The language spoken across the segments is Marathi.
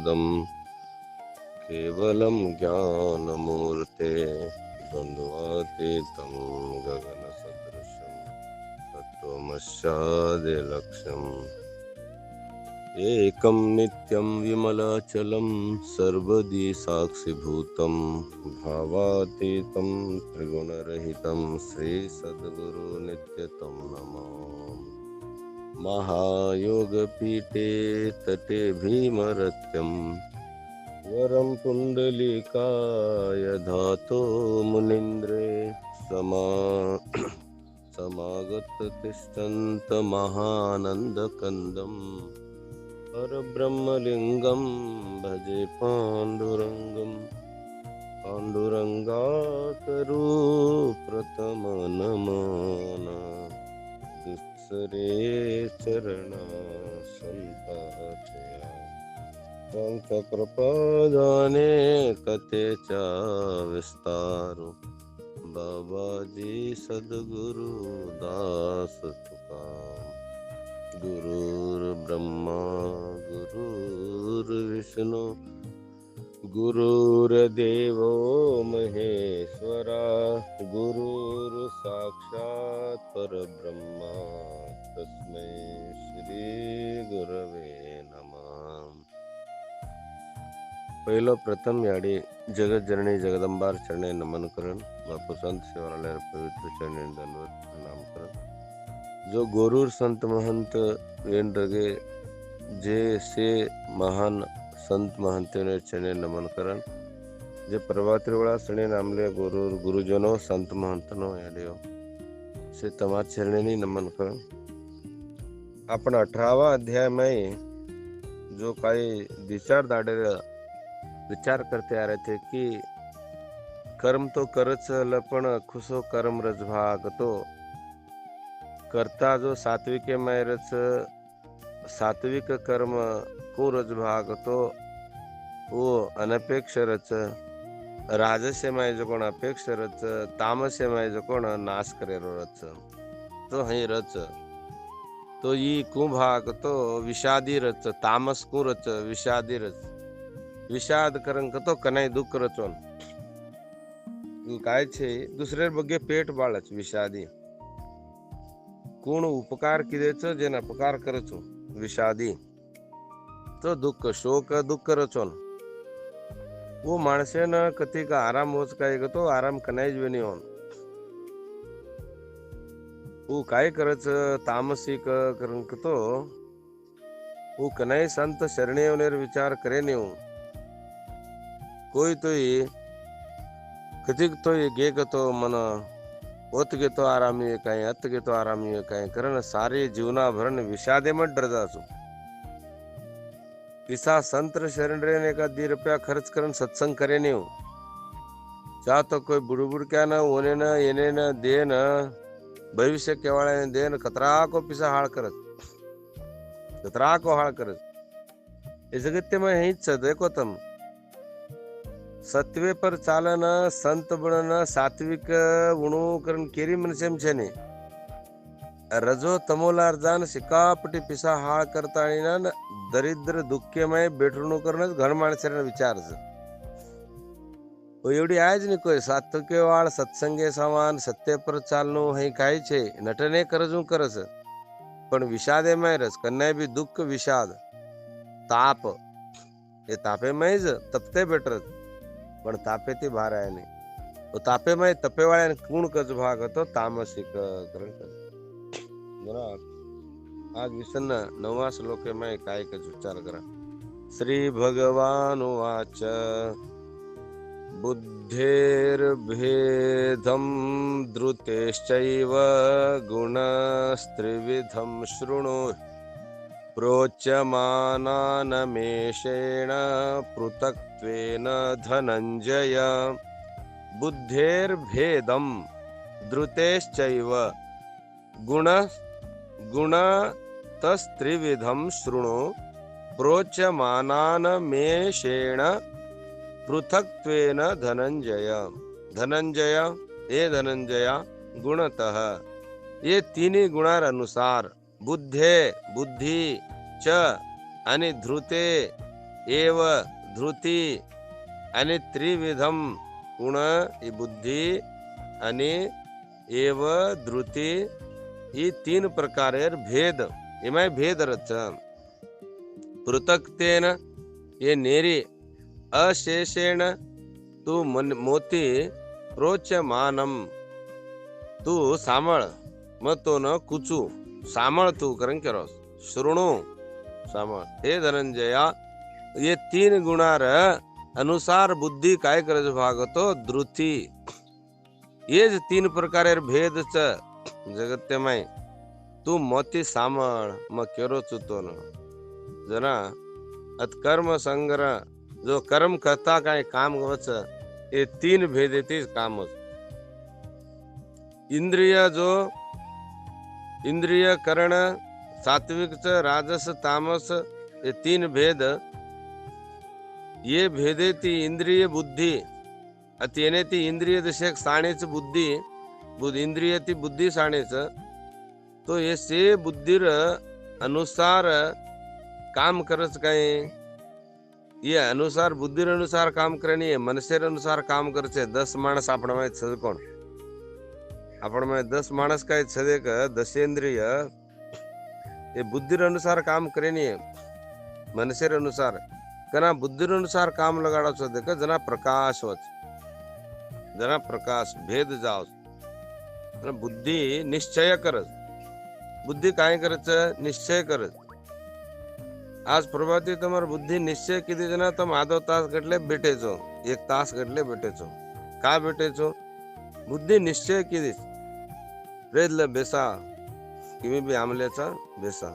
पदं केवलं ज्ञानमूर्ते द्वन्द्वातीतं गगनसदृशं तत्त्वमस्यादिलक्ष्यम् एकं नित्यं विमलाचलं सर्वदि साक्षिभूतं भावातीतं त्रिगुणरहितं श्रीसद्गुरु नित्यतं नमामि। महायोगपीठे तटे भीमरत्यं वरं पुण्डलीकाय धातो मुनीन्द्रे समागततिष्ठन्तमहानन्दकन्दम् परब्रह्मलिङ्गं भजे पाण्डुरङ्गाकरो प्रथमनमन दुस्सरे चरणा सन्ताचया संतकृपादाने कथेचा विस्तारो बाबाजी सद्गुरु दास तुकाम गुरुर्ब्रह्मा गुरुर्विष्णु गुरुर्देवो महेश्वरा गुरुर्साक्षात् परब्रह्मा तस्मै श्री गुरवे नमः। पहिलो प्रथम याडी जगज्जननी जगदंबार चरणे नमन करण बापू संत सेवालाल पवित्र चरणे दंडवत प्रणाम करण। जो गोरूर संत महंत वेन रगे जे से महान संत महंतोने चरणे नमन करण। जे प्रभात्रिवळा सणे नामले गोरूर गुरुजनो संत महंतनो याडियो से तमार चरणे नमन करण। आपण 18वा अध्याय में जो काही विचार दाडे विचार करते आ रहे थे कि कर्म तो करच लपण खुशो कर्म रजभाग तो करता जो सात्विक मैरच सात्विक कर्म को रजभाग तो वो अनपेक्ष रच राजस्य मय जो कोण अपेक्ष रच तामस्य मय जो कोण नाश करे रच तो हई रच तो ई कुभाग तो विषादी रच तामस कु रच विषादी रच विषाद करंक तो कनाई दुःख रचोन काय छे दुसरे बगे पेट बाळच विषादी कोण उपकार किदेच जेन अपकार करचो विषादी तो दुःख शोक दुःख रचोन वो माणसे न कती का आराम होच काय तो आराम कनाई ज नहीं होन वो काय करच तामसिक करंक तो वो कनाई संत शरणेवनेर विचार करे नहीं हो कोई तो ये कथिक तो ये गे तो मन ओत गे तो आरामी काय अत गे तो आरामी काय करन सारे जीवना भरण विषादे में डर जासु किसा संत शरण रहने का 2 रुपया खर्च करन सत्संग करे नहीं हो चाह तो कोई बुड़बुड़ क्या न होने न येने न दे न भविष्य केवाळे ने दे न खतरा को पिसा हाळ करत खतरा को हाळ करत इस जगत में हिच देखो तुम सत्वे पर चालन संत बनन सात्विक गुणो करण केरी मनसेम छे ने रजो तमोलार जान सिकापटी पिसा हाळ करता न दरिद्र दुःखमय बेठणू करणच घण माणसाने विचार एवढी आज नहीं कोई सात्विक वाळ सत्संगे समान सत्य पर चालनो हे काय छे नटने करजू करस पण विषादे में रस कन्या भी दुःख विषाद ताप ये तापे में ज तपते बेटर पण तापे ती भार आहे नाही तो तापे में तपेवाळ्या कोण कज भाग तो तामसिक करण आज विसन्न 9वा श्लोक में काय कज विचार करा। श्री भगवान वाच बुद्धेर्भेदं द्रुतेश्चैव गुणस्त्रिविधं शृणु प्रोच्यमानानमेषेण पृथक्त्वेन धनञ्जय बुद्धेर्भेदं द्रुतेश्चैव गुणतस्त्रिविधं शृणु प्रोच्यमानानमेषेण पृथक्त्वेन धनंजय धनंजय ये धनंजया गुणतः ये तीनही गुणार अनुसार बुद्धे बुद्धि च आणि ध्रुते एव धृती आणि त्रिविधम गुण ही बुद्धी आणि एव धृती ही 3 प्रकारेर भेद एमाय भेद रच पृथक्तेन ये नेरी अशेषेण तू मोती प्रोच्यमानम तू सामळ मग तो न कुचू सामळ तू करण करो शृणु सामळ हे धनंजया ये 3 गुणार अनुसार बुद्धी काय करज भागतो धृती ये 3 प्रकारेर भेद च जगत्यमय तू मोती सामळ मग केरो चुतो न जना अत कर्म संग्रह जो कर्म करता काय काम वच ये 3 भेद येते काम इंद्रिय जो इंद्रिय करण सात्विक च राजस तामस ये 3 भेद ये भेदे ती इंद्रिय बुद्धी अत्यने ती इंद्रिय दशक साणेच बुद्धी इंद्रिय ती बुद्धी साणेच तो ये से बुद्धीर अनुसार काम करच काय ये अनुसार बुद्धीर अनुसार काम करणे मनसेर अनुसार काम करचे 10 माणस आपण माहित छद कोण आपण माहित 10 माणस काय छदे का दशेंद्रिय ये बुद्धीर अनुसार काम करणे मनसेर अनुसार कना बुद्धीर अनुसार काम लगाडा छदे का जना प्रकाश वच जना प्रकाश भेद जाव बुद्धी निश्चय करत बुद्धी काय करच निश्चय करत आज प्रभाती तुम्हार बुद्धी निश्चय किती जना तुम आधो तास घटले भेटेचो 1 तास घटले भेटेचो का भेटेचो बुद्धी निश्चय किती रेदल बेसा किमी बी आमल्याचा बेसा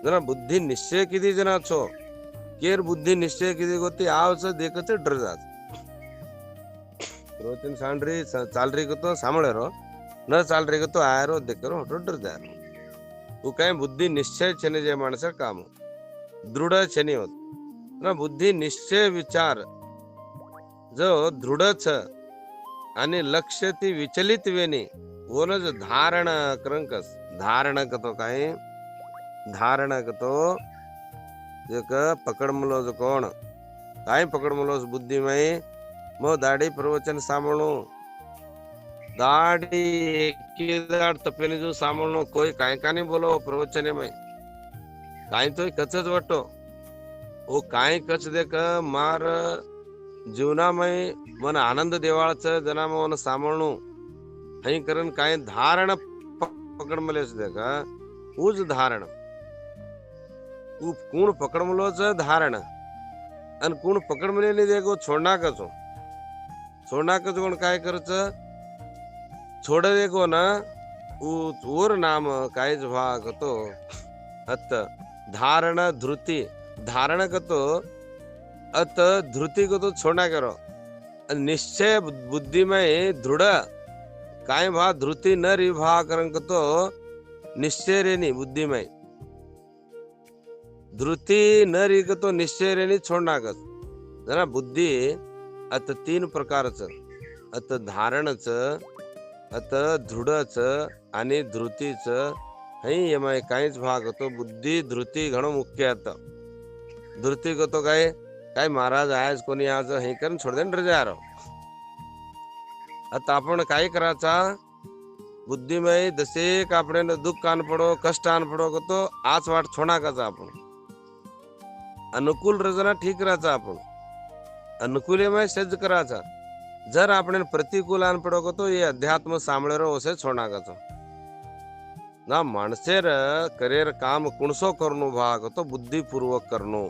जना बुद्धी निश्चय किती जना छो केर बुद्धी निश्चय किती गोती आवच देखते डर जात रोचन सांडरी चाल रही तो सामळे रो न चाल रही तो आयरो देखरो डर जाय तू काय बुद्धी निश्चय छने जे माणस काम दृढ छने होत ना बुद्धी निश्चय विचार जो दृढ छ आणि लक्ष्य ती विचलित वेने ओनज धारण करंकस धारण कतो काय धारण कतो जक पकडमलो जो कोण काय पकडमलोस बुद्धीमय मो दाढी प्रवचन सामळो दाढी एकीदार तपेने जो सामळो कोई काय का नाही बोलो प्रवचने में काय तो कचच वाटो ओ काय कच देक मार जीवनामय मन आनंद देवाळच जना मन सामळणो हई करन काय धारण पकड मलेस देक उज धारण उ कोण पकड मलोच धारण अन कोण पकड मलेली देखो छोडना कसो कोण काय करच छोड देखो ना ओर नाम कायच भाग तो अत धारण धृती धारण कतो अत धृती को तो छोडना करो निश्चय बुद्धिमय दृढ़ काय भा धृती न रिभा करन कतो निश्चय रेनी बुद्धिमय धृती न रिगतो निश्चय रेनी छोडना कस जना बुद्धी अत 3 प्रकारच अत धारणच अत दृढच आणि धृतीच हई एमाय काहीच भाग होतो बुद्धी धृती घणो मुख्य आता धृती को काय काय महाराज आज कोणी आज हे करून सोडदेन रजा रो आता आपण काय करायचा बुद्धिमय जसे आपणे दुःख आण पडो कष्ट आण पडो तो आज वाट छोडा काचा आपण अनुकूल रजना ठीक राहायचा आपण अनुकूलमय सज्ज करायचा जर आपण प्रतिकूल आण पडो तो ये अध्यात्म सामळेरो ओसे छोडा काचा ना माणसेर करेर काम कुणसो करनो भाग तो बुद्धिपूर्वक करनो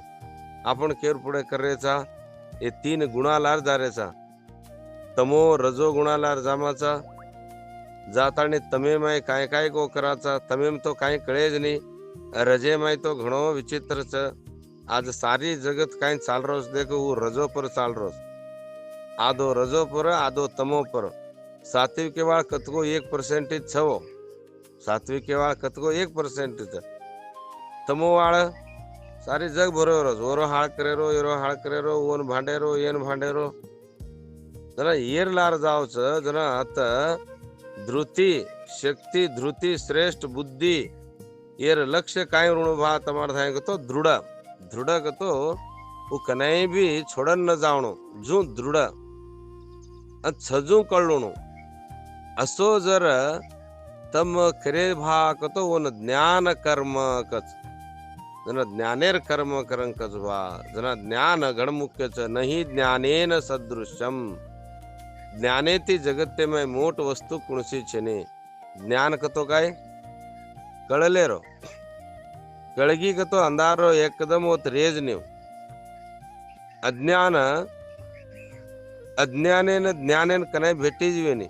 आपण केर पुढे करायचा हे 3 गुणालार जारेचा तमो रजो गुणालार जामाचा जाताने तमेमय काय काय को कराचा तमेम तो काय कळेज नाही रजेमय तो घणो विचित्रच आज सारी जगत काय चाल रोस देखो वो रजो पर चाल रोस आधो रजो पर आधो तमो पर सात्विक केवळ कतको 1% छवो सात्विक केवळ कतको 1% तमो वाळ सारी जग बरोबर ओरो हाळ करेरो एरो हाळ करेरो ओन भांडेरो येन भांडेरो जरा येर लार जावच जरा आता धृती शक्ति धृती श्रेष्ठ बुद्धि येर लक्ष्य काय ऋण भा तमार थाय तो दृढ़ दृढ़ तो वो कनाई भी छोड़न न जावणो जू दृढ़ छजू कळणो असो जर तम करे भाग तो वन ज्ञान कर्म कच जन ज्ञानेर कर्म करं कच भा जन ज्ञान गणमुख्यच नहीं ज्ञानेन सदृश्यम ज्ञाने ती जगते में मोट वस्तु कुणसी छेने ज्ञान कतो काय कळले रो कळगी कतो अंधारो एकदम होत रेज न्यू अज्ञान अज्ञानेन ज्ञानेन कने भेटी जीवेनी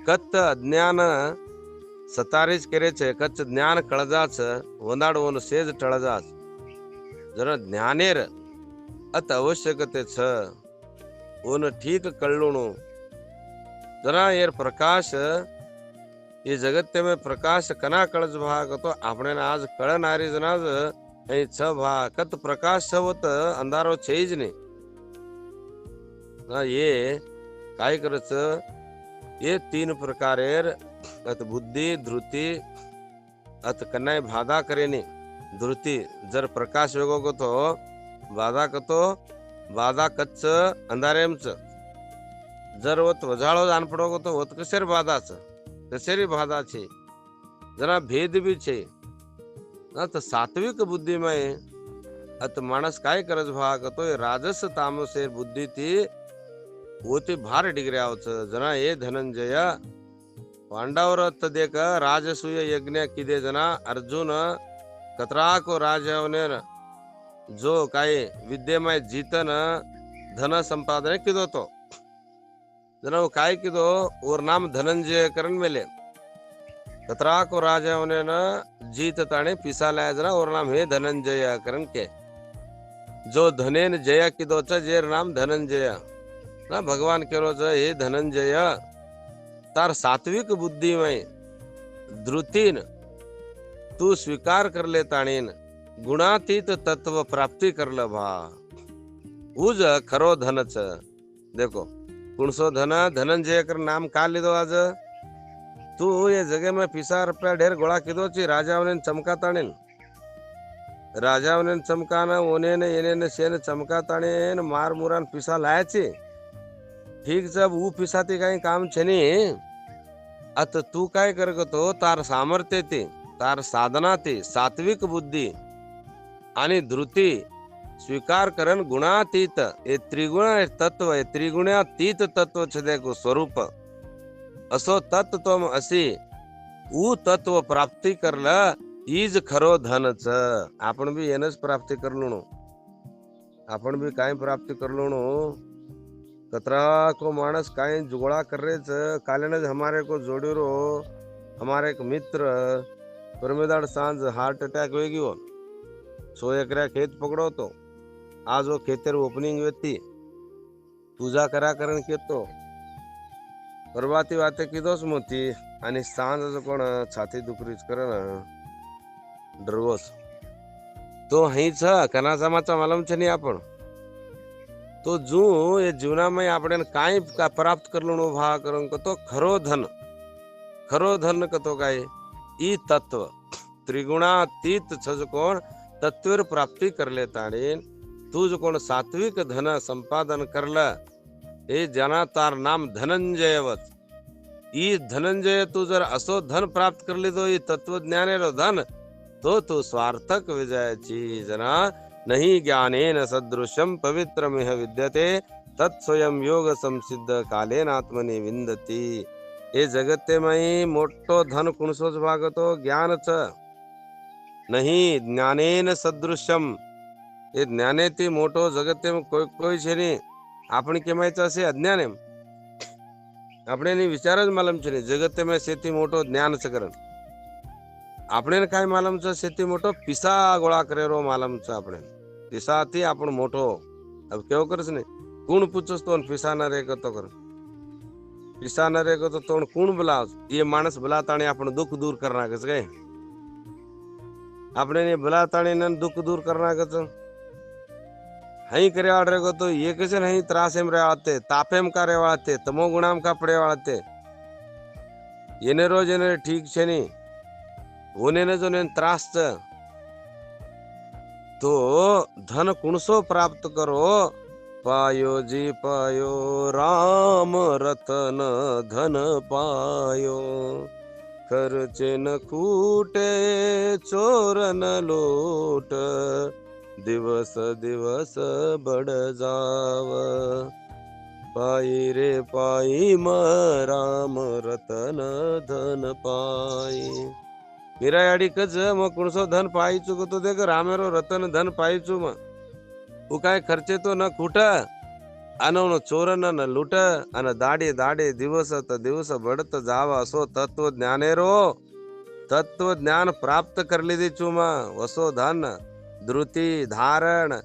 कत अज्ञान सतारीच करे छे कच्छ ज्ञान कळजाच वंदाडवोन सेज टळजाच जन ज्ञानेर अत आवश्यकते छ ओन ठीक कळणो जरा येर प्रकाश ये जगत में प्रकाश कना कळज भाग तो आपणे आज कळनारी जनाज ए छ भा कत प्रकाश होत अंधारो छेज ने ना ये काय करच ये तीन प्रकारेर अत बुद्धि धृति अत कन्नाय बाधा करेनी धृति जर प्रकाश वेगो को तो बाधा कतो बाधा कच्च अंधारेमच जर वत वजाळो जान पडो को तो वत कसेर बाधाच कसेरी बाधा छे जना भेद भी छे ना तो सात्विक बुद्धि में अत मानस काय करज भाग तो राजस तामसेर बुद्धि थी होती भार डिग्र्यावच जना ये धनंजय पांडवर देख राजसूय यज्ञ किदे जना अर्जुन कतरा को राजवने जो काय विद्येमय जीतन धन संपादन किदो तो जना वो काय किदो और नाम धनंजय करण मेले कतरा को राजवने जीत ताणे पिसा लाया जना और नाम हे धनंजय करण के जो धनेन जय किदो च जेर नाम धनंजय ना भगवान केरो च हे धनंजय तार सात्विक बुद्धि में धृतीन तू स्वीकार कर ले ताणीन गुणातीत तत्व प्राप्ति कर ल भा उज खरो धन च देखो कुणसो धन धनंजय कर नाम का लीधो आज तू ये जगह में पिसा रुपया ढेर गोळा कीधो ची राजावने चमका ताणीन राजावने चमकाना ओने ने येने ने सेन चमका ताणीन मार मुरान पिसा लायाची ठीक जब वो पिसाती काही काम छेनी अत तू काय करगतो तार सामर्थ्य ते तार साधना ते सात्विक बुद्धी आणि धृती स्वीकार करन गुणातीत ये त्रिगुण तत्व ये त्रिगुणातीत तत्व छे को स्वरूप असो तत्व असी ऊ तत्व प्राप्ति करल ईज खरो धन च आपण भी येनच प्राप्ति करलुणो आपण भी काय प्राप्ति करलुणो कतरा को मानस काई जुगड़ा कर रहे थे काले हमारे को जोड़ी रो हमारे एक मित्र परमेदाड़ सांझ हार्ट अटैक हो गयो 100 एकरा खेत पकड़ो तो आज वो खेतर ओपनिंग वेती पूजा करा करण केतो परवाती वाते कीधोस मोती आणि सांझ कोण छाती दुखरीच करन डरवोस तो हई छ कना समाचा मालूम छे नहीं आपण तो जू ये जीवना में आपने काय का प्राप्त करलो भा करन को तो खरो धन कतो काय ई तत्व त्रिगुणातीत छज कोण तत्वर प्राप्ति कर ले ताणीन तू जो कोण सात्विक धन संपादन करल ए जना तार नाम धनंजयवत ई धनंजय तू जर असो धन प्राप्त कर लीधो ई तत्व ज्ञानेरो धन तो तू स्वार्थक विजयची जना नहीं ज्ञानेन सदृशम पवित्रमिह विद्यते तत्स्वयं योग संसिद्ध कालेनात्मनि विंदती ये जगते में मोटो धन कुणसोच भागतो ज्ञान च नहीं ज्ञानेन सदृशम ये ज्ञाने ती मोटो जगते में कोई छे नहीं आपण केमायचं असे अज्ञान एम આપણે ની વિચાર જ માલમ છે જગતે में सेती मोटो ज्ञान च करन આપણે काय मालम छ सेती मोटो पिसा गोळा करेरो मालम छ આપણે पिसा थी आपण मोटो अब केव करस ने कोण पूछस तो पिसा न रे तो कर पिसा न रे तो तोण कोण बुलाव ये माणस बुलाताणे आपण दुख दूर करना कस काय આપણે ने बुलाताणे न दुख दूर करना कस हई करे वाले तो ये कैसे नहीं त्रासेम रे आते तापेम का रे आते तमो गुणाम का पड़े वाते ये ने रोज ने ठीक छे नी होने ने जो ने त्रास तो धन कुणसो प्राप्त करो, पायो जी पायो राम रतन धन पायो, खर्चे न खूटे चोर न लोट, दिवस दिवस बड जाव, पायी रे पायी म राम रतन धन पायी. मीरायाडी कच मग कुणसो धन पायीचू तो देख रामेरो रतन धन पायीचू मग उ काय खर्चे तो न खूट अन चोरन न लूट अन दाडे दाडे दिवस त दिवस बढत जावा असो तत्व ज्ञानेरो तत्व ज्ञान प्राप्त कर लीधी चू मग वसो धन धृती धारण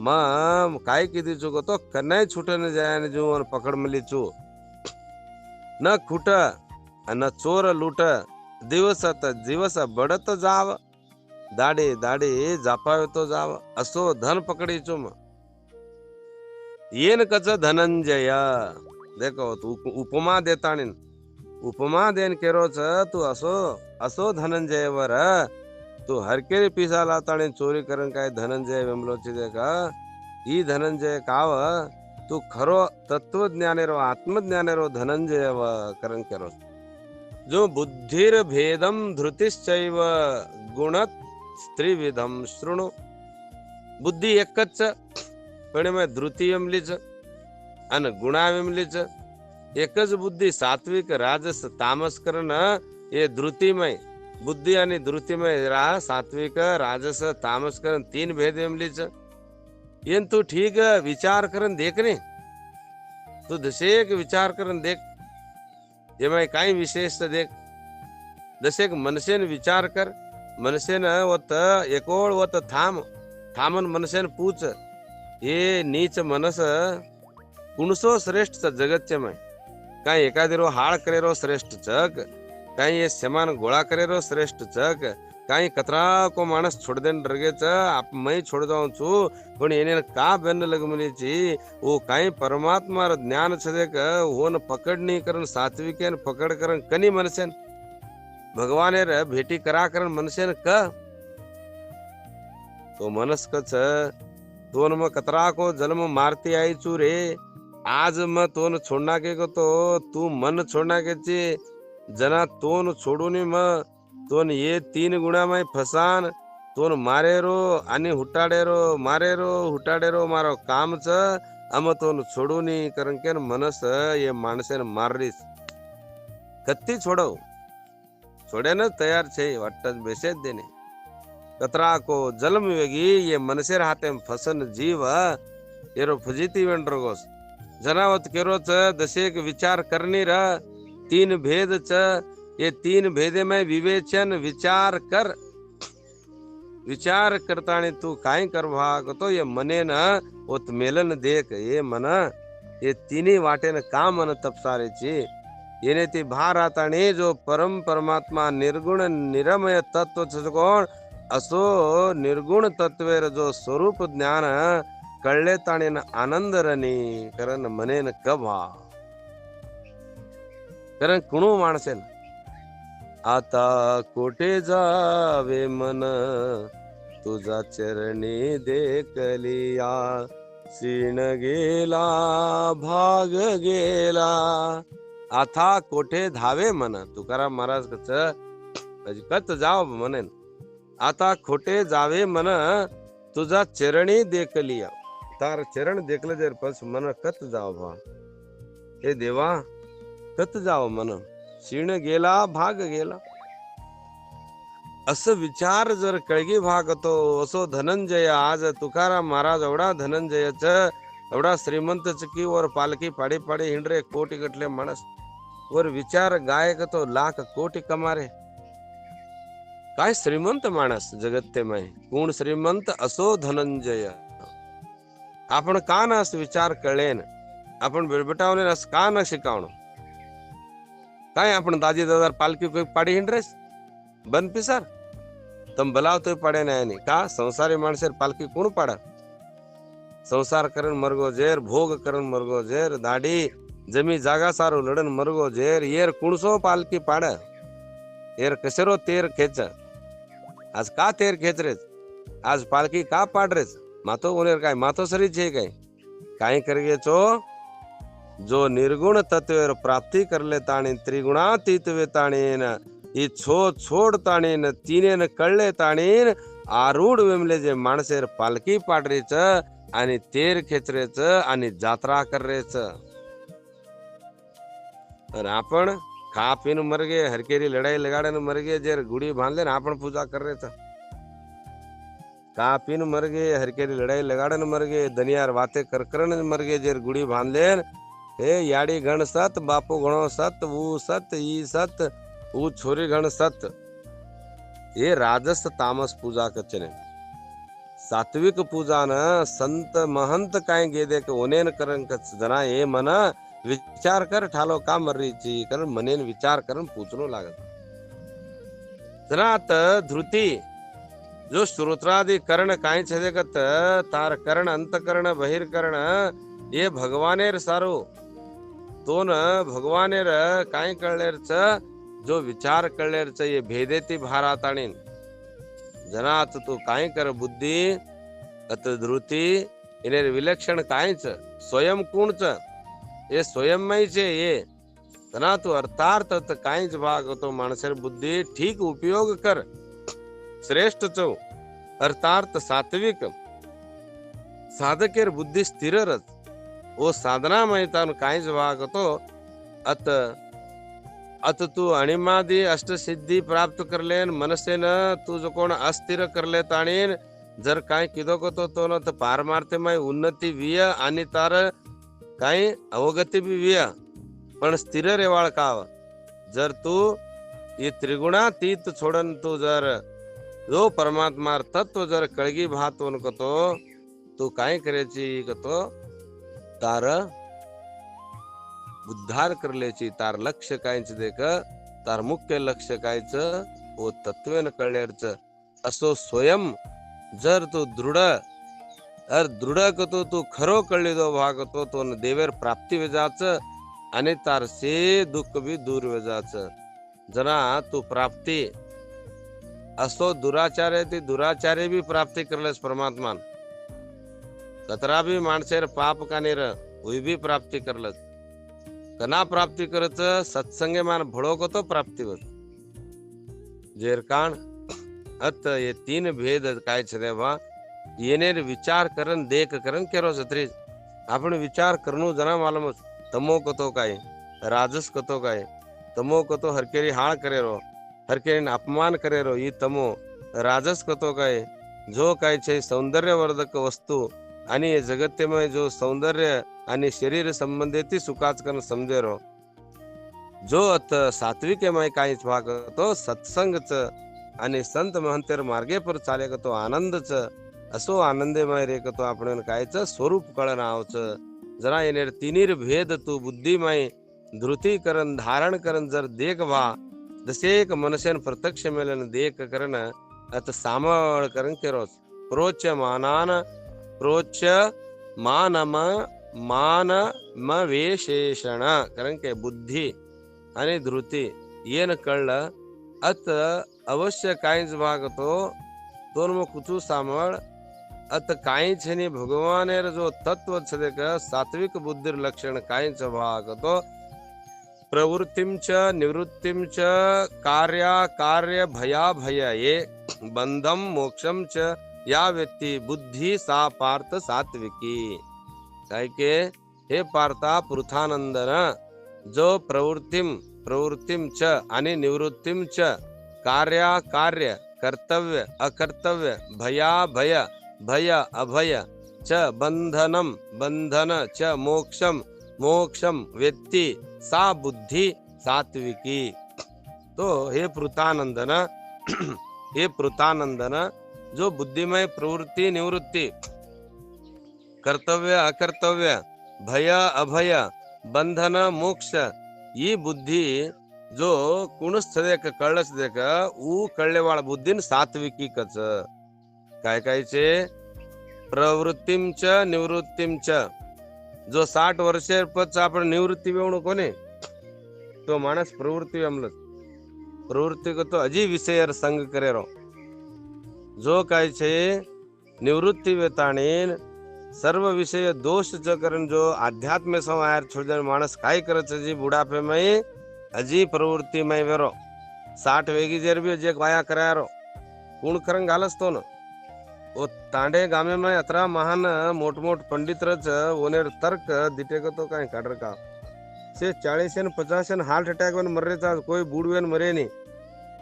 मग काय कीधी चुको तो कन्नाय छूटन जाय जू पकड मिली चू न खूट न चोर लूट दिवसात दिवस बढत जाव दाडे दाडे जापावतो जाव असो धन पकड़ीचो मग येन कच धनंजय देखो तू उपमा देतानी उपमा देन केरोच तू असो असो धनंजय वर तू हरकेरी पिसा लातानी चोरी करन काय धनंजय वेमलोची देखा ई धनंजय काव तू खरो तत्वज्ञानेरो आत्मज्ञानेरो धनंजय व करन केरो जो बुद्धिर भेदम धृतिश्चैव गुणत त्रिविधम शृणु बुद्धी एकच पण मग धृती वेमलीच आणि गुणा वेमलीच एकच बुद्धी सात्विक राजस तामस करण हे धृतीमय बुद्धी आणि धृतीमय सात्विक राजस तामस करण तीन भेद वेमलीच येन तू ठीक विचार करन देख रे तू दशेक विचार करन देख एमाय काही विशेष देख दशेक मनसेन विचार कर मनसेन वत एकोळ वत थामन मनसेन पूछ ये नीच मनस कुणसो श्रेष्ठ जगतचे मय काही एखादेरो हाळ करेरो श्रेष्ठ चक काही ये समान गोळा करेरो श्रेष्ठ चक काही कतरा को माणस छोड़ देन रगेच आप मैं छोड़ जाऊं छू पण येने का बेन लगमनीची वो काही परमात्मा ज्ञान छदेक होन पकडणी करन सात्विकेन पकड करन कनी मनसेन भगवान रे भेटी करा करन मनसेन क तो मनस कच तोन म कतरा को जन्म मारती आई चू रे आज म तोन छोड़ना के को तो तू मन छोड़ना के चे जना तोन छोडून म तोन ये तीन गुणामय फसान तोन मारेरो आणि हुटाडेरो हुटाडेरो मारो काम च अम तोन छोडूनी कारण के मनस ये माणसेन माररीस कत्ती छोडव छोड्यान तयार छे वाटत बेसेत देने कतरा को जन्म वेगी ये मनसेर हाथे फसन जीव येरो फजिती वेंड्रगोस जनावत केरो च दशेक विचार करनी र तीन भेद च ये तीन भेदे में विवेचन विचार कर विचार करताने तू काय कर भाग तो ये मने न ओत मेलन देख ये मन ये तीनी वाटे न का मन तपसारे ची येने ती भार आताने जो परम परमात्मा निर्गुण निरमय तत्व छकोण असो निर्गुण तत्वेर जो स्वरूप ज्ञान कळले ताने न आनंद रनी करन मने न कभा करन कुणू माणसेन आता कोठे जावे मन तुझा चरणी देखलिया सीण गेला भाग गेला आता कोठे धावे मन तुकाराम महाराज कच जाव म्हणेन आता खोटे जावे मन तुझा चरणी देखलिया तार चरण देखले जर पस मन कत जाव भा हे देवा कत जाव मन क्षीण गेला भाग गेला असं विचार जर कळगी भागतो असो धनंजय आज तुकाराम महाराज एवढा धनंजयच एवढा श्रीमंतच की वर पालकी पाडी पाडी हिंडरे कोटी गटले माणस वर विचार गायक तो लाख कोटी कमारे काय श्रीमंत माणस जगत ते माय कोण श्रीमंत असो धनंजय आपण का न अस विचार कळेन आपण बेटावले अस का न शिकावण काय आपण दाजी दादा पालकी कोई पाडी हिंड्रेस बन पिसार तम बलावतो पडे नाही का संसारी माणसेर पालकी कोण पाडा संसार करन मरगो जेर भोग करन मरगो जेर दाडी जमी जागा सारो लडन मरगो जेर येर कुणसो पालकी पाड येर कसेरो तेर खेच आज का तेर खेच रे आज पालकी का पाड रेच मातो उनेर काय मातो सरी छे काय काई करगे छो जो निर्गुण तत्वेर प्राप्ति कर ले ताणी त्रिगुणातीत वे ताणीन ई छोड ताणीन तीनेन कळले ताणीन आरूढ वेमले जे माणसेर पालकी पाडरेच आणि तेर खेचरेच आणि जात्रा कररेच और आपण खा पीन मर गए हरकेरी लड़ाई लगाड़े न मर गए जेर गुड़ी बांध ले आपण पूजा कर रहे थे खा पीन मर गए हरकेरी लड़ाई लगाड़े न मर गए दनियार बातें कर मर गए जेर गुड़ी बांध ले हे याड़ी गण सत बापू गणो सत वो सत ई सत वो छोरी गण सत ये राजस तामस पूजा कचने सात्विक पूजा न संत महंत काय गेदे के ओनेन करन कच जना ये मना विचार कर ठालो का मर्रीची कारण मनेन विचार करून पूछनो लागत जनात धृती जो श्रोत्रादि कर्ण काय छदेगत तार कर्ण अंतकर्ण बहिर्कर्ण ये भगवानेर सारो तो न भगवानेर काय कळलेरच जो विचार कळलेरच ये भेदेती भाराताणीन जनात तू काय कर बुद्धी अत धृती इनेर विलक्षण कायच स्वयं कोणच ये स्वयंमय छे ये तना तू अर्थार्थ काहीच भाग होतो माणसेर बुद्धी ठीक उपयोग कर श्रेष्ठ चो अर्थार्थ सात्विक साधकेर बुद्धी स्थिर रच ओ साधना माहितान काहीच भाग होतो अत अत तू अणिमादी अष्टसिद्धी प्राप्त करलेन मनसेन तू जो कोण अस्थिर करले ताणीन जर काय किदो को तो न पारमार्थमय उन्नती विय आणि तार काही अवगती बी विया पण स्थिर रेवाळ काव जर तू ये त्रिगुणातीत छोडन तू जर जो परमात्मा तत्व जर कळगी भातवन कतो तू काय करायची कतो तार उद्धार करल्याची तार लक्ष्य कायच देक तार मुख्य लक्ष्य कायच ओ तत्वेन कळल्याच असो स्वयं जर तू दृढ कतो तू खरो कळलेलो भाग होतो तो देवेर प्राप्ती वेजाच आणि तार से दुःख भी दूर वेजाच जना तू प्राप्ती असो दुराचार्य ती दुराचार्य भी प्राप्ती करलेस परमात्मान कतरा भी माणसेर पाप कानेर हुई भी प्राप्ती करलस कना प्राप्ती करच सत्संगे मान भड़ो को तो प्राप्ती होत जेरकाण अत ये तीन भेद काय छे बा येनेर विचार करन देख करन केरो छत्री आपण विचार करनु जना मालूम तमो कतो काय राजस कतो काय तमो कतो हरकेरी हाळ करेरो हरकेरी अपमान करेरो ई तमो राजस कतो काय जो काय छे सौंदर्यवर्धक वस्तू आणि जगत्यमय जो सौंदर्य आणि शरीर संबंधित सुखाच कन समजेरो जो अत सात्विकमय काहीच भाग तो सत्संगच आणि संत महंतेर मार्गे पर चाले तो आनंदच असो आनंदमय रे तो आपण कायच स्वरूप कळन आवच जरा येनेर तिनीर भेद तू बुद्धिमय धृती करन धारण करन जर देख वा जसे एक मनुष्यन प्रत्यक्ष मेलन देख करन अत सामळ करन केरोस प्रोच मानम मान म विशेषण कारण के बुद्धी आणि धृती येन कळलं अत अवश्य काहीच भाग तो मग कुचू सामळ अत काहीच नाही भगवानेर जो तत्व छे का सात्विक बुद्धीर लक्षण काहीच भाग तो प्रवृत्तिम च निवृत्तिम च कार्य भया भय ये बंधम मोक्षम च या व्यक्ती बुद्धी सा पार्थ सात्विकी काय के हे पार्था पृथानंदन जो प्रवृत्तिम च आणि निवृत्तिम च कार्य कर्तव्य अकर्तव्य भया भय अभय च बंधन च मोक्षम व्यक्ती सा बुद्धि सात्विकी तो हे पृथानंदन जो बुद्धिमय प्रवृत्ति निवृत्ति कर्तव्य अकर्तव्य भय अभय बंधन मोक्ष ये बुद्धि जो कुणस देख कळस देख ऊ कळलेवाळ बुद्धीन सात्विकी कच काय छे प्रवृत्तिम च निवृत्तिम च जो 60 वर्षे पच आपण निवृत्ती वेवणो कोने तो माणस प्रवृत्ती वेमलस प्रवृत्ती को तो अजी विषय संग करेरो जो काय छे निवृत्ति वेताणीन सर्व विषय दोष च करन जो आध्यात्म समायर छोड़ माणस काय करे छे जी बुढ़ापे में हजी प्रवृत्ति में वेरो 60 वेगी जेर भी जे वाया करारो कूण करंग घालस तो न वो तांडे गामे में अतरा महान मोट मोट पंडित रच ओनेर तर्क दिटे को तो कहीं काटर का से 40 ने 50 ने हार्ट अटैक वन मर रहे कोई बूढ़वेन मरे नहीं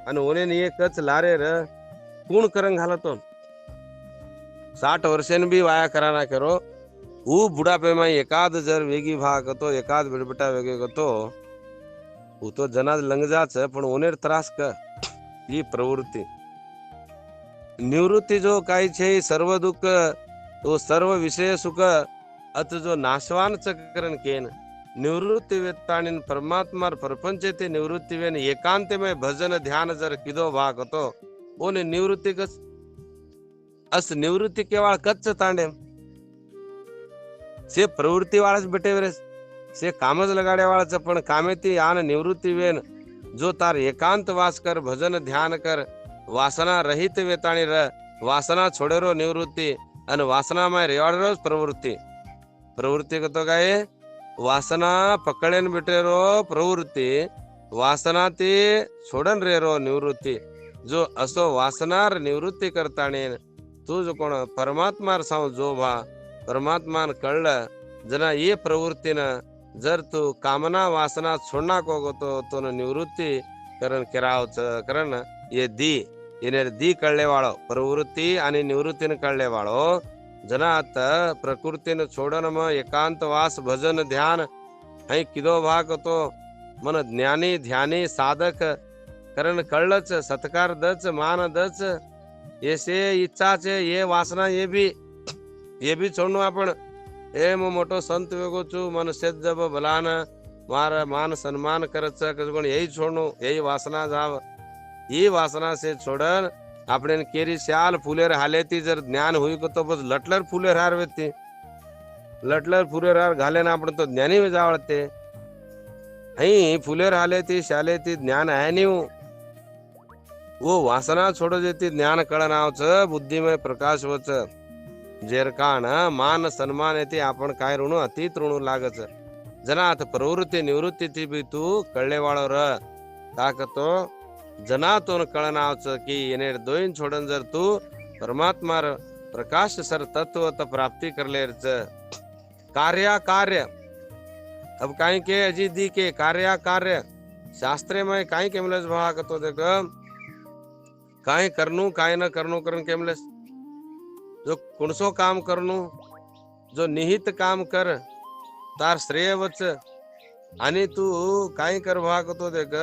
अन ओने नहीं कच लारे र कूण करंग घालतो 60 वर्षे भी वाया कराना करो वो बुढ़ापे में एकाद जर वेगी भाग तो एकाद बिड़बटा वेगे तो वो तो जना लंग जाच पण ओनेर त्रास क ये प्रवृत्ति निवृत्ति जो काय छे सर्व दुःख तो सर्व विषय सुख अत जो नाशवान चक्रण केन निवृत्ति वेताणीन परमात्मा प्रपंच ते निवृत्ति वेन एकांत में भजन ध्यान जर किदो भाग तो ओने निवृत्ति कस अस निवृत्ति केवळ कच्च तांडे से प्रवृत्ति वाळाच बेटे वरेस से कामज लगाडे वाळाच पण कामेती आन निवृत्ति वेन जो तार एकांत वास कर भजन ध्यान कर वासना रहित वेताणी र वासना छोड़ेरो निवृत्ति अन वासना में रेवाड़ेरो प्रवृत्ति प्रवृत्ति कतो काय वासना पकड़ेन बेटेरो प्रवृत्ति वासना ते छोड़न रेरो निवृत्ति जो असो वासनार निवृत्ति करताणे तू जो कोण परमात्मा साव जो भा परमात्मा कळल जना ये प्रवृत्ती न जर तू कामना वासना छोड़ना को तो निवृत्ति करण केरावच करण ये दी येनेर दी कळले वाळो प्रवृत्ति आणि निवृत्तीन कळले वाळो जना आता प्रकृतीन छोड़न म एकांत वास भजन ध्यान हई किदो भाग तो मन ज्ञानी ध्यानी साधक करण कळलच सत्कार दच मान दच ऐसे इच्छा छे ये वासना ये भी छोड़नो आपण ए मो मोटो संत वेगो छु मन सेज जब भलान मारा मान सम्मान करत कोण यही छोड़नो यही वासना जाव ये वासना से छोड़न आपणे केरी श्याल फुलेर हालेती जर ज्ञान हुई को तो बस लटलर फुलेर हार वेती लटलर फुलेर हार घाले ना आपण तो ज्ञानी में जावळते हई फुलेर हालेती शालेती ज्ञान है नहीं वो वासना छोड़ देती ज्ञान कळन आवच बुद्धि में प्रकाश वच जेर कान मान सन्मान येते आपण काय ऋण अतीत ऋण लागच जनात प्रवृत्ति निवृत्ति थी भी तू कळले वाळो र ताकतो जना तो कळन आवच की येने दोइन छोड़न जर तू परमात्मा प्रकाश सर तत्व त प्राप्ति कर लेरच कार्य कार्य अब काई के अजी दी के कार्य कार्य शास्त्रे में काई केमलेस भाग तो देख काई करनू काई न करनू करन केमलेस जो कुणसो काम करनू जो निहित काम कर तार श्रेय वच आणि तू काई कर भाग तो देख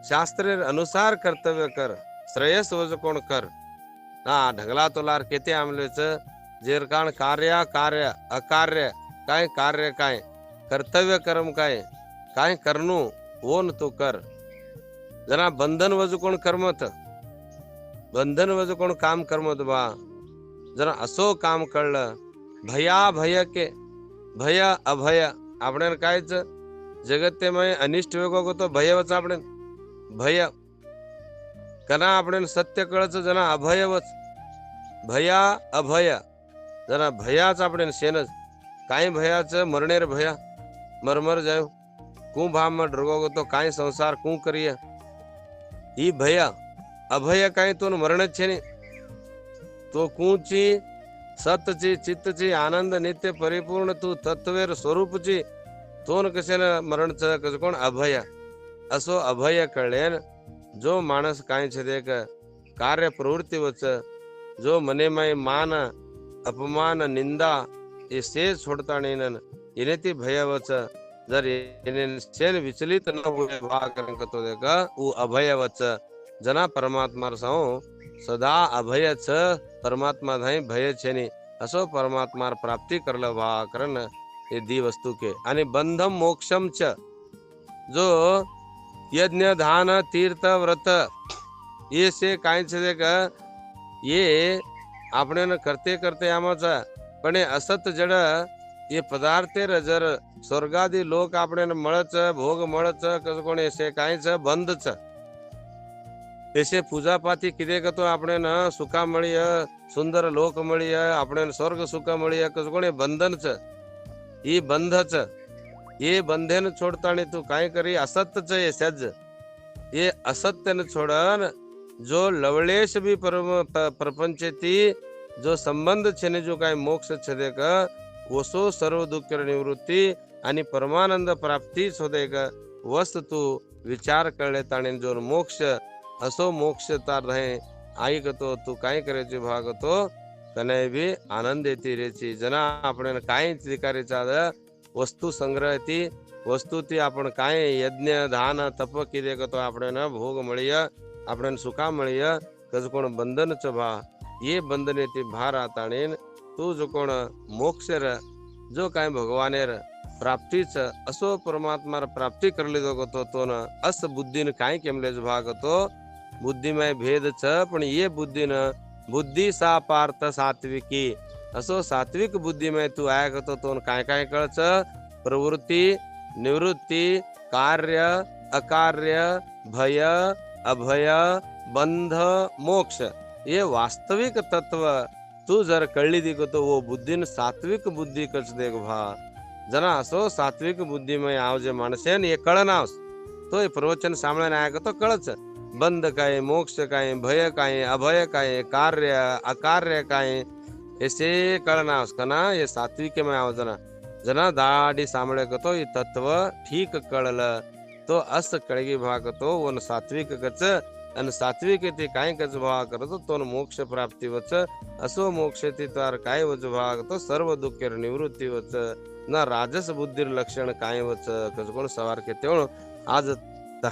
शास्त्र अनुसार कर्तव्य कर श्रेयस वज कोण कर ना ढगला तो लार केते आमलेच जेर कान कार्य कार्य अकार्य काय कार्य काय कर्तव्य कर्म काय करनू वो न तू कर जना बंधन वज कोण कर्मत बंधन वज कोण काम कर्मत बा जरा असो काम कळलं भया भय के भय अभय आपण कायच जगतेमय अनिष्ट वेगो को तो भय वच आपण भय कना आपण सत्य कळच जना अभय वच भया अभय जना भयाच आपण सेनच काय भयाच मरणेर भया मरमर जायो कू भाम में डरगो को तो काय संसार कू करिए ई भया अभय काय तो मरण छे ने तो कूची सतची चित्तची आनंद नित्य परिपूर्ण तू तत्वेर स्वरूपची तोन कसे मरण कस कोण अभय असो अभय कळेन जो माणस काय छे देख कार्य प्रवृत्ति वच जो मने में मान अपमान निंदा ये से छोड़ता नहीं इने ती भय वच जर इने सेन विचलित न हुए भाग तो देख वो अभय वच जना परमात्मा साओ सदा अभय छ परमात्मा धाई भय छेनी असो परमात्मा प्राप्ति करल भा करन ये दी वस्तु के आणि बंधम मोक्षम च जो यज्ञ दान तीर्थ व्रत ये से काय छे देख ये आपणे न करते करते आमच पण असत जड ये पदार्थे जर स्वर्गादी लोक आपणे मळच भोग मळच कस कोण से काय छ बंद छ ऐसे पूजा पाती किदे तो આપણે ન સુખા મળી સુંદર લોક મળી આપણે સ્વર્ગ સુખ મળી કોણે બંધન છે એ બંધ છે એ બંધન છોડતાની તું કાંઈ કરી असत्य છે એ સજ એ असत्य ને છોડન जो लवलेश भी प्रपंचेती जो संबंध छे ने जो काय मोक्ष छे का वसो सर्व दुःख निवृत्ती आणि परमानंद प्राप्ती शोधे का वस्तु विचार करले ताणे जो मोक्ष असो मोक्ष तार रहे आई तो तू काय करायचे भाग तो कने भी आनंद येती रेची जना आपण काय स्वीकारे चाद वस्तु संग्रह ती वस्तु ती आपण काय यज्ञ दान तप किदे तो आपण न भोग मळीय आपण सुखा मळीय कज कोण बंधन च भा ये बंधने ती भार आताणेन तू जो कोण मोक्षर जो काय भगवानेर प्राप्तीच असो परमात्मा प्राप्ती करले तो न अस बुद्धीन काय केमलेज भाग तो बुद्धीमय भेद छ पण ये बुद्धीन बुद्धी सा पार्थ सात्विकी असो सात्विक बुद्धीमय तू आया तो काय काय कळच प्रवृत्ती निवृत्ती कार्य अकार्य भय अभय बंध मोक्ष ये वास्तविक तत्व तू जर कळली दिको तो वो बुद्धीन सात्विक बुद्धी कच देख भा जना असो सात्विक बुद्धीमय आवजे माणसेन ये कळनावस तो ये प्रवचन सामने आया तो कळच बंध काय मोक्ष काय भय काय अभय काय कार्य अकार्य काय ऐसे कळनावस कना ये सात्विक में आव जना दाडी सामने तो ये तत्व ठीक कळल तो अस कळगी भाग तो वन सात्विक कच अन सात्विक ते काय कच भाग करतो तो मोक्ष प्राप्ती वच असो मोक्ष ती तार काय वच भाग तो सर्व दुःख निवृत्ती वच न राजस बुद्धीर लक्षण काय वच कच कोण सवार के तेवढ आज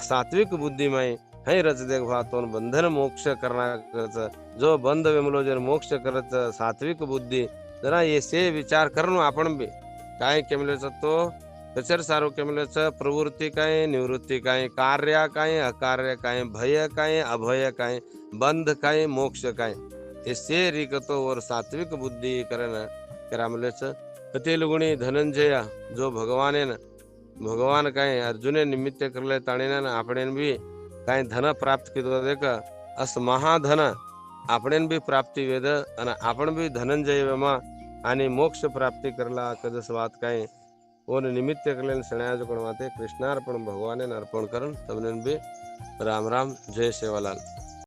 सात्विक बुद्धीमय है रच देख भा तो बंधन मोक्ष करना करच जो बंध विमलो जर मोक्ष करच सात्विक बुद्धी जरा ये से विचार करनो आपण बी काय केमलेच तो कचर सारो केमलेच प्रवृत्ती काय निवृत्ती काय कार्य काय अकार्य काय भय काय अभय काय बंध काय मोक्ष काय ऐसे रिकतो और सात्विक बुद्धि करन करामलेच अतिल गुणी धनंजय जो भगवान काय अर्जुने निमित्त करले ताणीने आपणे भी काय धन प्राप्त किदो देख अस महाधन आपणे भी प्राप्ती वेद आणि आपण भी धनंजय वेमा आणि मोक्ष प्राप्ती करला कदस बात काय ओन निमित्त करले सणाज कोण माते कृष्णार्पण भगवाने अर्पण करन तमने भी राम राम जय सेवालाल।